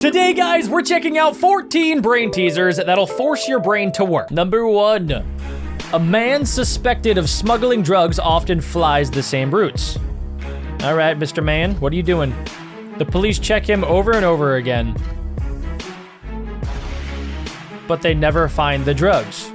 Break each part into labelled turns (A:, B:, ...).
A: Today, guys, we're checking out 14 brain teasers that'll force your brain to work. Number 1, a man suspected of smuggling drugs often flies the same routes. All right, Mr. Man, what are you doing? The police check him over and over again, but they never find the drugs.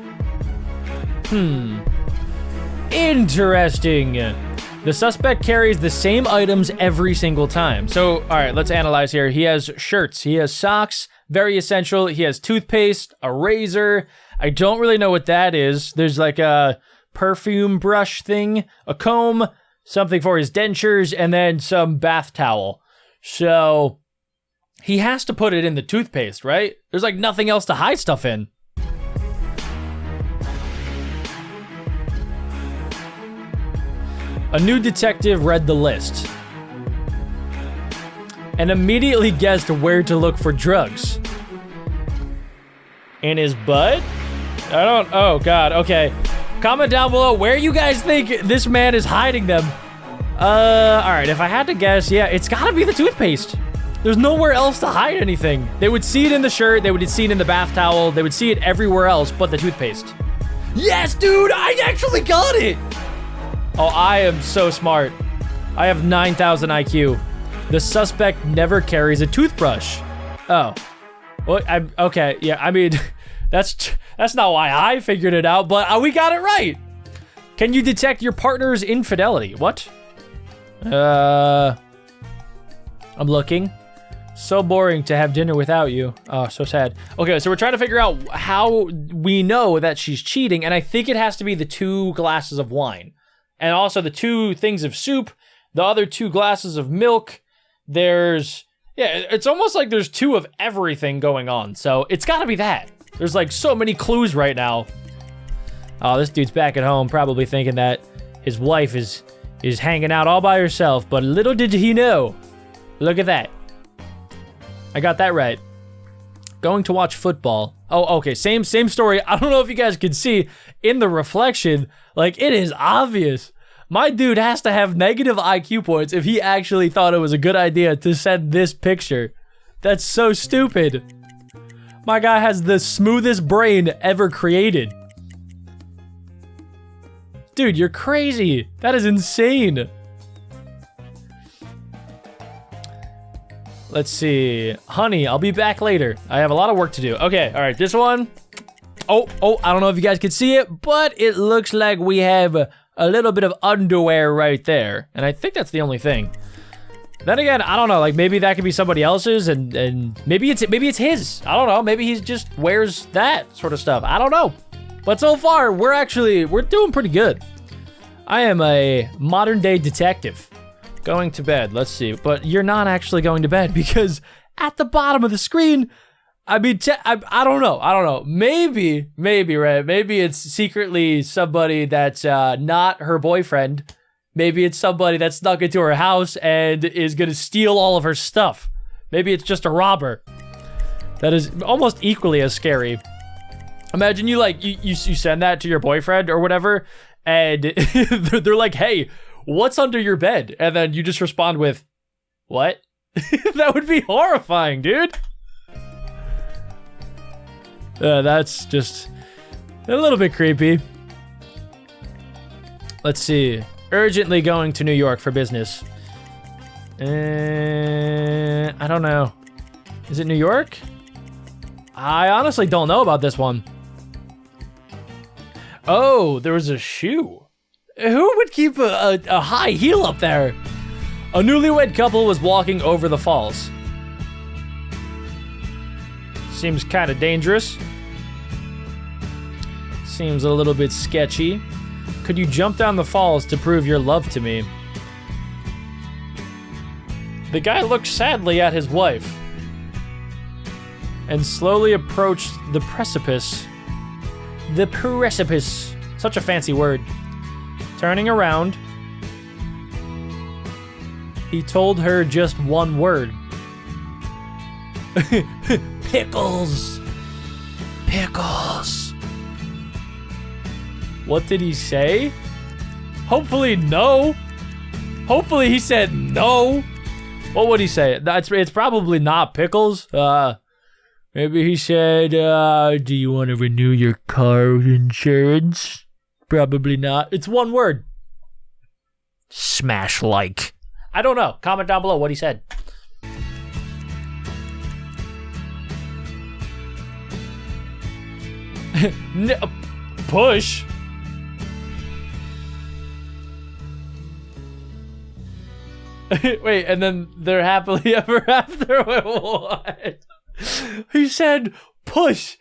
A: Interesting. The suspect carries the same items every single time. So, all right, let's analyze here. He has shirts, he has socks, very essential. He has toothpaste, a razor. I don't really know what that is. There's like a perfume brush thing, a comb, something for his dentures, and then some bath towel. So, he has to put it in the toothpaste, right? There's like nothing else to hide stuff in. A new detective read the list and immediately guessed where to look for drugs. In his butt? Oh God, okay. Comment down below where you guys think this man is hiding them. Alright, if I had to guess, yeah, it's gotta be the toothpaste. There's nowhere else to hide anything. They would see it in the shirt, they would see it in the bath towel, they would see it everywhere else but the toothpaste. Yes, dude, I actually got it! Oh, I am so smart. I have 9,000 IQ. The suspect never carries a toothbrush. Oh. Well, okay, yeah, I mean, that's not why I figured it out, but we got it right. Can you detect your partner's infidelity? What? I'm looking. So boring to have dinner without you. Oh, so sad. Okay, so we're trying to figure out how we know that she's cheating, and I think it has to be the 2 glasses of wine. And also the 2 things of soup, the other 2 glasses of milk. There's, yeah, it's almost like there's 2 of everything going on. So it's gotta be that. There's like so many clues right now. Oh, this dude's back at home probably thinking that his wife is hanging out all by herself. But little did he know. Look at that. I got that right. Going to watch football. Oh, okay, same story. I don't know if you guys can see in the reflection, like it is obvious. My dude has to have negative IQ points if he actually thought it was a good idea to send this picture. That's so stupid. My guy has the smoothest brain ever created. Dude, you're crazy. That is insane. Let's see. Honey, I'll be back later. I have a lot of work to do. Okay, all right, this one. Oh, I don't know if you guys can see it, but it looks like we have a little bit of underwear right there. And I think that's the only thing. Then again, I don't know, like maybe that could be somebody else's and maybe it's his. I don't know, maybe he just wears that sort of stuff. I don't know. But so far, we're doing pretty good. I am a modern day detective. Going to bed, let's see. But you're not actually going to bed because at the bottom of the screen, I mean, I don't know. Maybe, right? Maybe it's secretly somebody that's not her boyfriend. Maybe it's somebody that snuck into her house and is going to steal all of her stuff. Maybe it's just a robber. That is almost equally as scary. Imagine you send that to your boyfriend or whatever, and they're like, hey, what's under your bed? And then you just respond with, what? That would be horrifying, dude. That's just a little bit creepy. Let's see. Urgently going to New York for business. I don't know. Is it New York? I honestly don't know about this one. Oh, there was a shoe. Who would keep a high heel up there? A newlywed couple was walking over the falls. Seems kind of dangerous. Seems a little bit sketchy. Could you jump down the falls to prove your love to me? The guy looked sadly at his wife and slowly approached the precipice. The precipice. Such a fancy word. Turning around, he told her just one word. Pickles. Pickles. What did he say? Hopefully no. Hopefully he said no. What would he say? It's probably not pickles. Maybe he said, do you want to renew your car insurance? Probably not. It's one word. Smash like. I don't know. Comment down below what he said. Push. Wait, and then they're happily ever after. Wait, what? He said push,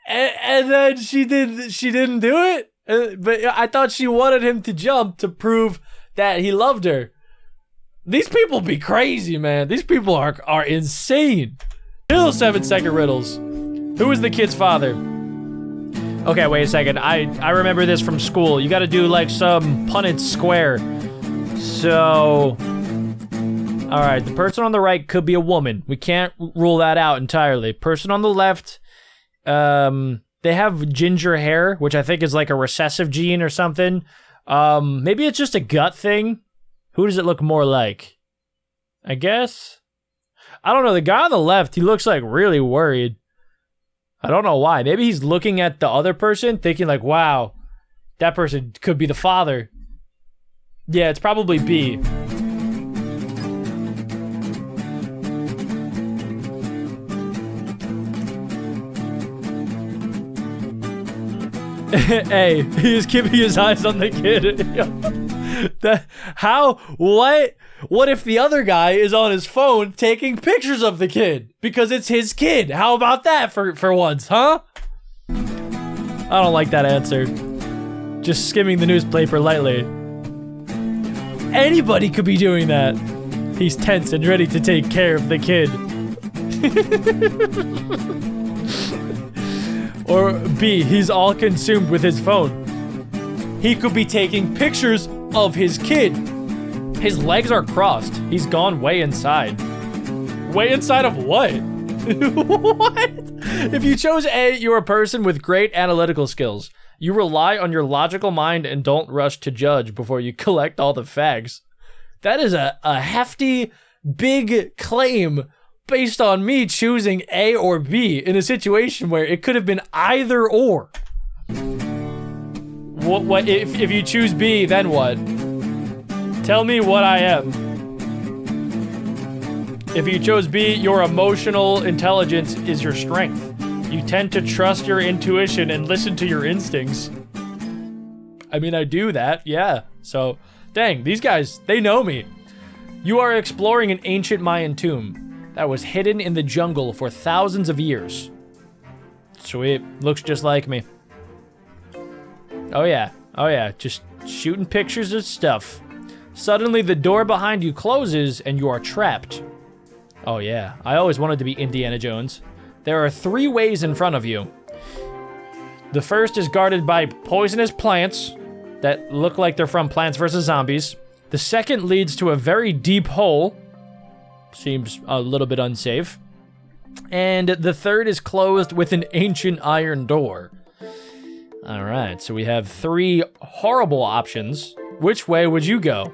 A: and then she didn't do it. But I thought she wanted him to jump to prove that he loved her. These people be crazy, man. These people are insane. Still 7-second riddles. Who is the kid's father? Okay, wait a second. I remember this from school. You got to do like some Punnett square. So, all right, the person on the right could be a woman. We can't rule that out entirely. Person on the left, they have ginger hair, which I think is like a recessive gene or something. Maybe it's just a gut thing. Who does it look more like? I guess. I don't know. The guy on the left, he looks like really worried. I don't know why. Maybe he's looking at the other person thinking like, wow, that person could be the father. Yeah, it's probably B. Hey, he is keeping his eyes on the kid. What if the other guy is on his phone taking pictures of the kid? Because it's his kid. How about that for once, huh? I don't like that answer. Just skimming the newspaper lightly. Anybody could be doing that. He's tense and ready to take care of the kid. Or B, he's all consumed with his phone. He could be taking pictures of his kid. His legs are crossed. He's gone way inside. Way inside of what? What? If you chose A, you're a person with great analytical skills. You rely on your logical mind and don't rush to judge before you collect all the facts. That is a hefty, big claim based on me choosing A or B in a situation where it could have been either or. What if you choose B, then what? Tell me what I am. If you chose B, your emotional intelligence is your strength. You tend to trust your intuition and listen to your instincts. I mean, I do that, yeah. So, dang, these guys, they know me. You are exploring an ancient Mayan tomb that was hidden in the jungle for thousands of years. Sweet, looks just like me. Oh yeah, just shooting pictures of stuff. Suddenly the door behind you closes and you are trapped. Oh yeah, I always wanted to be Indiana Jones. There are 3 ways in front of you. The first is guarded by poisonous plants that look like they're from Plants vs. Zombies. The second leads to a very deep hole. Seems a little bit unsafe. And the third is closed with an ancient iron door. All right, so we have 3 horrible options. Which way would you go?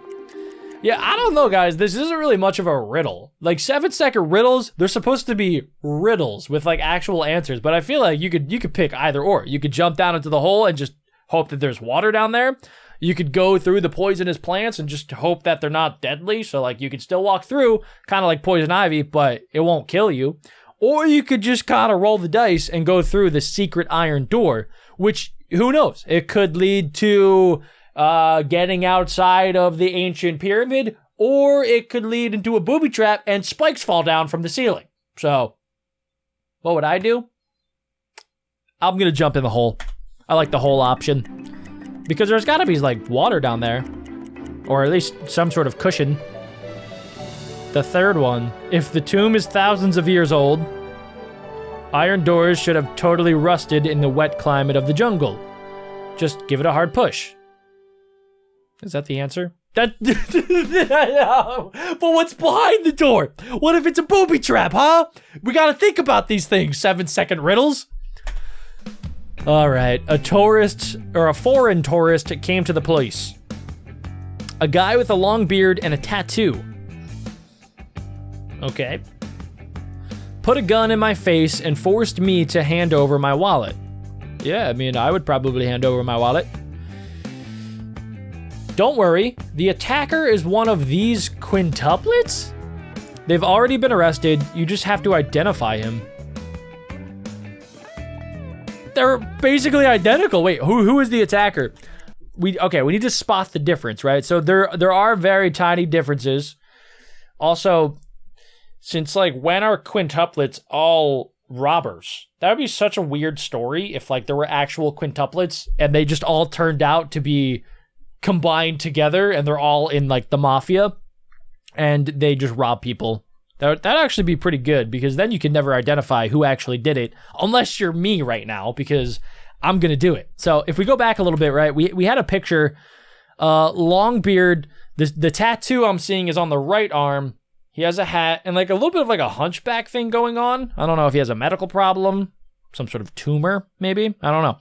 A: Yeah, I don't know, guys. This isn't really much of a riddle. Like 7-second riddles, they're supposed to be riddles with like actual answers, but I feel like you could pick either or. You could jump down into the hole and just hope that there's water down there. You could go through the poisonous plants and just hope that they're not deadly, so like you could still walk through, kind of like poison ivy, but it won't kill you. Or you could just kind of roll the dice and go through the secret iron door, which, who knows? It could lead to getting outside of the ancient pyramid, or it could lead into a booby trap and spikes fall down from the ceiling. So, what would I do? I'm gonna jump in the hole. I like the hole option. Because there's gotta be like water down there. Or at least some sort of cushion. The third one. If the tomb is thousands of years old, iron doors should have totally rusted in the wet climate of the jungle. Just give it a hard push. Is that the answer? But what's behind the door? What if it's a booby trap, huh? We gotta think about these things, 7-second riddles. All right, a foreign tourist came to the police. A guy with a long beard and a tattoo. Okay. Put a gun in my face and forced me to hand over my wallet. Yeah, I mean, I would probably hand over my wallet. Don't worry, the attacker is one of these quintuplets? They've already been arrested, you just have to identify him. They're basically identical. Wait, who is the attacker? Okay, we need to spot the difference, right? So there are very tiny differences. Also, since like when are quintuplets all robbers? That would be such a weird story if like there were actual quintuplets and they just all turned out to be combined together and they're all in like the mafia and they just rob people. That'd actually be pretty good because then you can never identify who actually did it unless you're me right now because I'm gonna do it. So if we go back a little bit, right, we had a picture, long beard, the tattoo I'm seeing is on the right arm. He has a hat and like a little bit of like a hunchback thing going on. I don't know if he has a medical problem, some sort of tumor maybe, I don't know.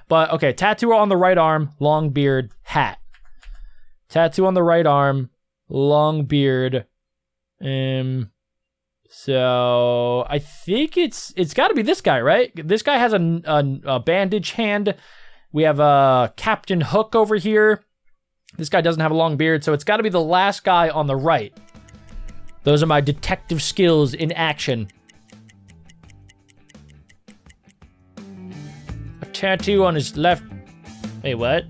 A: But okay, tattoo on the right arm, long beard, hat. Tattoo on the right arm, long beard. So I think it's got to be this guy, right? This guy has a bandage hand. We have a Captain Hook over here. This guy doesn't have a long beard, so it's got to be the last guy on the right. Those are my detective skills in action. A tattoo on his left. Wait, what?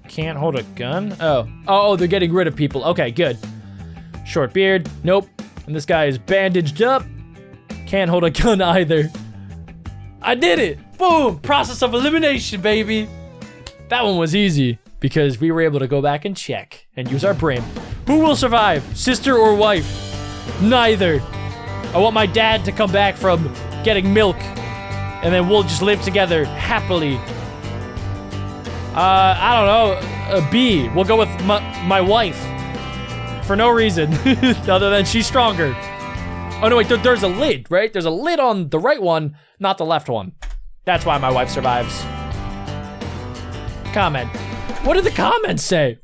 A: Can't hold a gun? Oh, they're getting rid of people. Okay, good. Short beard. Nope. And this guy is bandaged up. Can't hold a gun either. I did it! Boom! Process of elimination, baby! That one was easy because we were able to go back and check and use our brain. Who will survive? Sister or wife? Neither. I want my dad to come back from getting milk and then we'll just live together happily. I don't know. B. We'll go with my wife. For no reason, other than she's stronger. Oh no, wait, there's a lid, right? There's a lid on the right one, not the left one. That's why my wife survives. Comment. What did the comments say?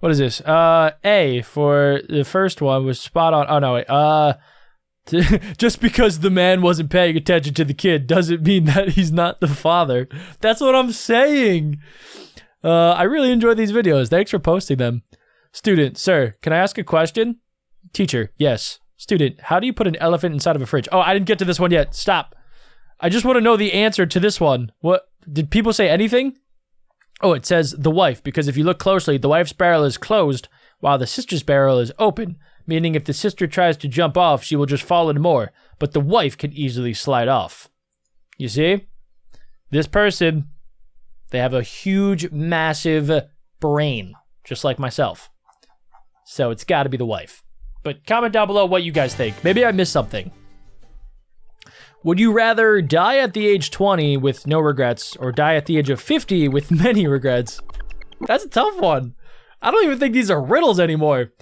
A: What is this? A for the first one was spot on. Oh no, wait, just because the man wasn't paying attention to the kid doesn't mean that he's not the father. That's what I'm saying. I really enjoy these videos. Thanks for posting them. Student, sir, can I ask a question? Teacher, yes. Student, how do you put an elephant inside of a fridge? Oh, I didn't get to this one yet. Stop. I just want to know the answer to this one. What? Did people say anything? Oh, it says the wife, because if you look closely, the wife's barrel is closed while the sister's barrel is open, meaning if the sister tries to jump off, she will just fall in more, but the wife can easily slide off. You see? This person, they have a huge, massive brain, just like myself. So it's got to be the wife. But comment down below what you guys think. Maybe I missed something. Would you rather die at the age 20 with no regrets or die at the age of 50 with many regrets? That's a tough one. I don't even think these are riddles anymore.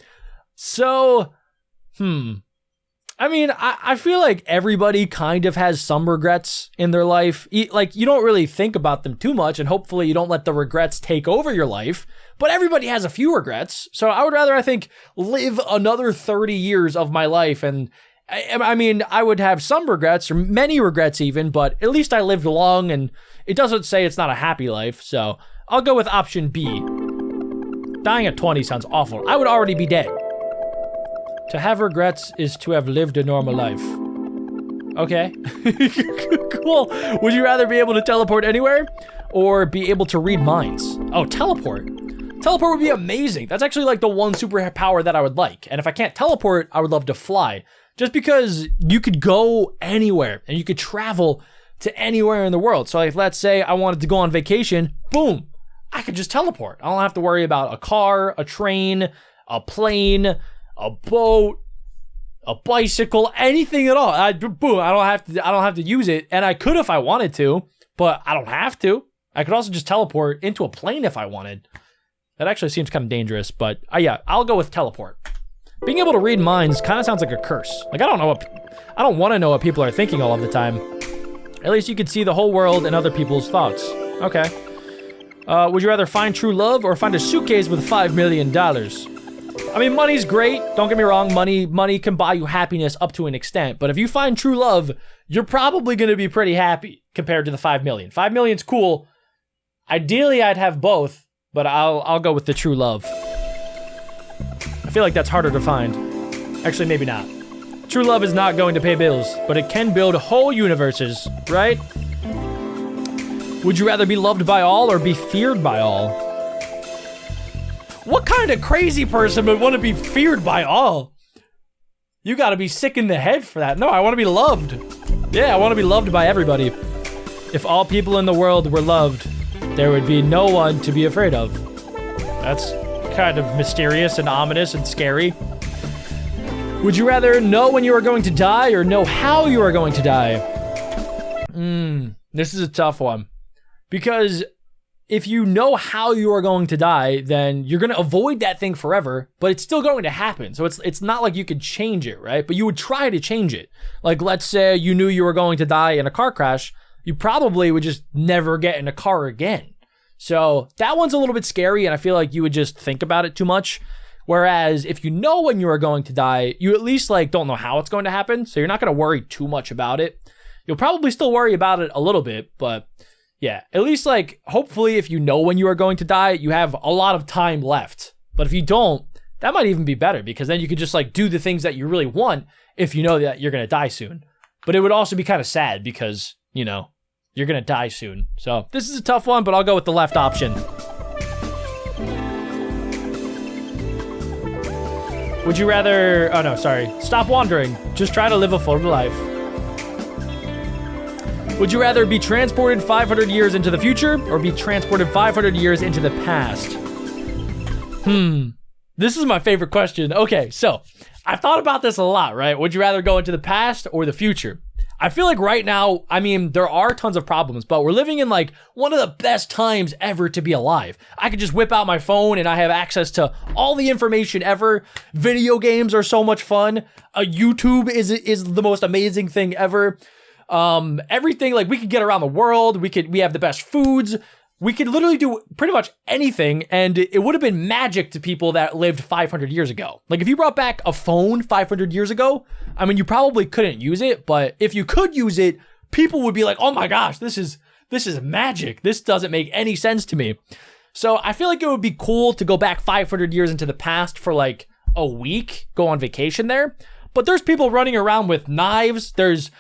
A: So, I mean, I feel like everybody kind of has some regrets in their life. Like, you don't really think about them too much, and hopefully you don't let the regrets take over your life. But everybody has a few regrets. So I would rather, I think, live another 30 years of my life. And I mean, I would have some regrets, or many regrets even, but at least I lived long, and it doesn't say it's not a happy life. So I'll go with option B. Dying at 20 sounds awful. I would already be dead. To have regrets is to have lived a normal life. Okay. Cool. Would you rather be able to teleport anywhere or be able to read minds? Oh, teleport. Teleport would be amazing. That's actually like the one superpower that I would like. And if I can't teleport, I would love to fly. Just because you could go anywhere and you could travel to anywhere in the world. So like, let's say I wanted to go on vacation, boom, I could just teleport. I don't have to worry about a car, a train, a plane, a boat, a bicycle, anything at all. Boom, I don't have to use it. And I could if I wanted to, but I don't have to. I could also just teleport into a plane if I wanted. That actually seems kind of dangerous, but yeah, I'll go with teleport. Being able to read minds kind of sounds like a curse. Like, I don't want to know what people are thinking all of the time. At least you could see the whole world and other people's thoughts. Okay. Would you rather find true love or find a suitcase with $5 million? I mean, money's great. Don't get me wrong. Money can buy you happiness up to an extent. But if you find true love, you're probably going to be pretty happy compared to the 5 million. 5 million's cool. Ideally, I'd have both, but I'll go with the true love. I feel like that's harder to find. Actually, maybe not. True love is not going to pay bills, but it can build whole universes, right? Would you rather be loved by all or be feared by all? What kind of crazy person would want to be feared by all? You gotta be sick in the head for that. No, I want to be loved. Yeah, I want to be loved by everybody. If all people in the world were loved, there would be no one to be afraid of. That's kind of mysterious and ominous and scary. Would you rather know when you are going to die or know how you are going to die? This is a tough one. Because if you know how you are going to die, then you're going to avoid that thing forever, but it's still going to happen. So it's not like you could change it, right? But you would try to change it. Like, let's say you knew you were going to die in a car crash, you probably would just never get in a car again. So that one's a little bit scary, and I feel like you would just think about it too much. Whereas if you know when you are going to die, you at least like don't know how it's going to happen, so you're not going to worry too much about it. You'll probably still worry about it a little bit, but yeah, at least like, hopefully if you know when you are going to die, you have a lot of time left. But if you don't, that might even be better, because then you could just like do the things that you really want if you know that you're going to die soon. But it would also be kind of sad because, you know, you're going to die soon. So this is a tough one, but I'll go with the left option. Would you rather, oh no, sorry, stop wandering. Just try to live a full life. Would you rather be transported 500 years into the future or be transported 500 years into the past? This is my favorite question. Okay, so I've thought about this a lot, right? Would you rather go into the past or the future? I feel like right now, I mean, there are tons of problems, but we're living in like one of the best times ever to be alive. I could just whip out my phone and I have access to all the information ever. Video games are so much fun. YouTube is the most amazing thing ever. Everything, like, we could get around the world. We have the best foods. We could literally do pretty much anything, and it would have been magic to people that lived 500 years ago. Like, if you brought back a phone 500 years ago, I mean, you probably couldn't use it, but if you could use it, people would be like, oh my gosh, this is magic. This doesn't make any sense to me. So I feel like it would be cool to go back 500 years into the past for like a week, go on vacation there. But there's people running around with knives. There's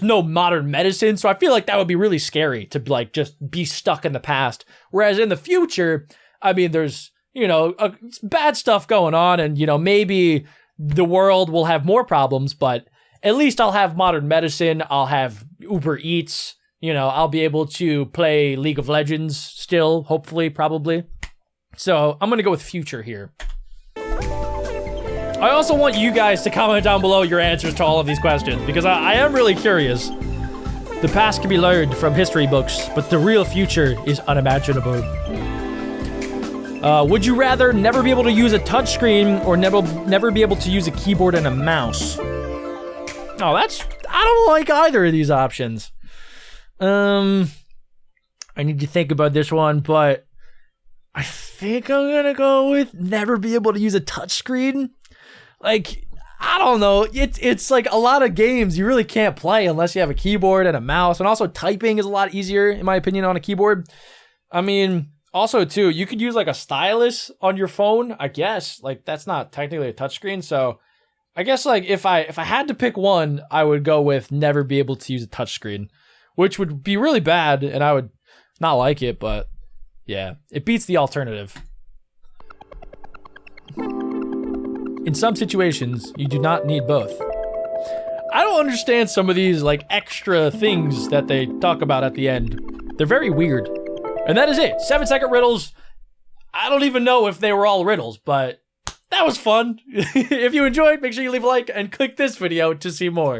A: no modern medicine. So I feel like that would be really scary to like just be stuck in the past. Whereas in the future, I mean, there's, you know, bad stuff going on, and, you know, maybe the world will have more problems, but at least I'll have modern medicine. I'll have Uber Eats, you know, I'll be able to play League of Legends still, hopefully, probably. So I'm going to go with future here. I also want you guys to comment down below your answers to all of these questions, because I am really curious. The past can be learned from history books, but the real future is unimaginable. Would you rather never be able to use a touchscreen or never be able to use a keyboard and a mouse? Oh, I don't like either of these options. I need to think about this one, but I think I'm gonna go with never be able to use a touchscreen. Like, I don't know. It's like a lot of games you really can't play unless you have a keyboard and a mouse. And also typing is a lot easier, in my opinion, on a keyboard. I mean, also too, you could use like a stylus on your phone, I guess. Like, that's not technically a touchscreen. So I guess like if I had to pick one, I would go with never be able to use a touchscreen, which would be really bad and I would not like it, but yeah, it beats the alternative. In some situations, you do not need both. I don't understand some of these like extra things that they talk about at the end. They're very weird. And that is it. 7-second riddles. I don't even know if they were all riddles, but that was fun. If you enjoyed, make sure you leave a like and click this video to see more.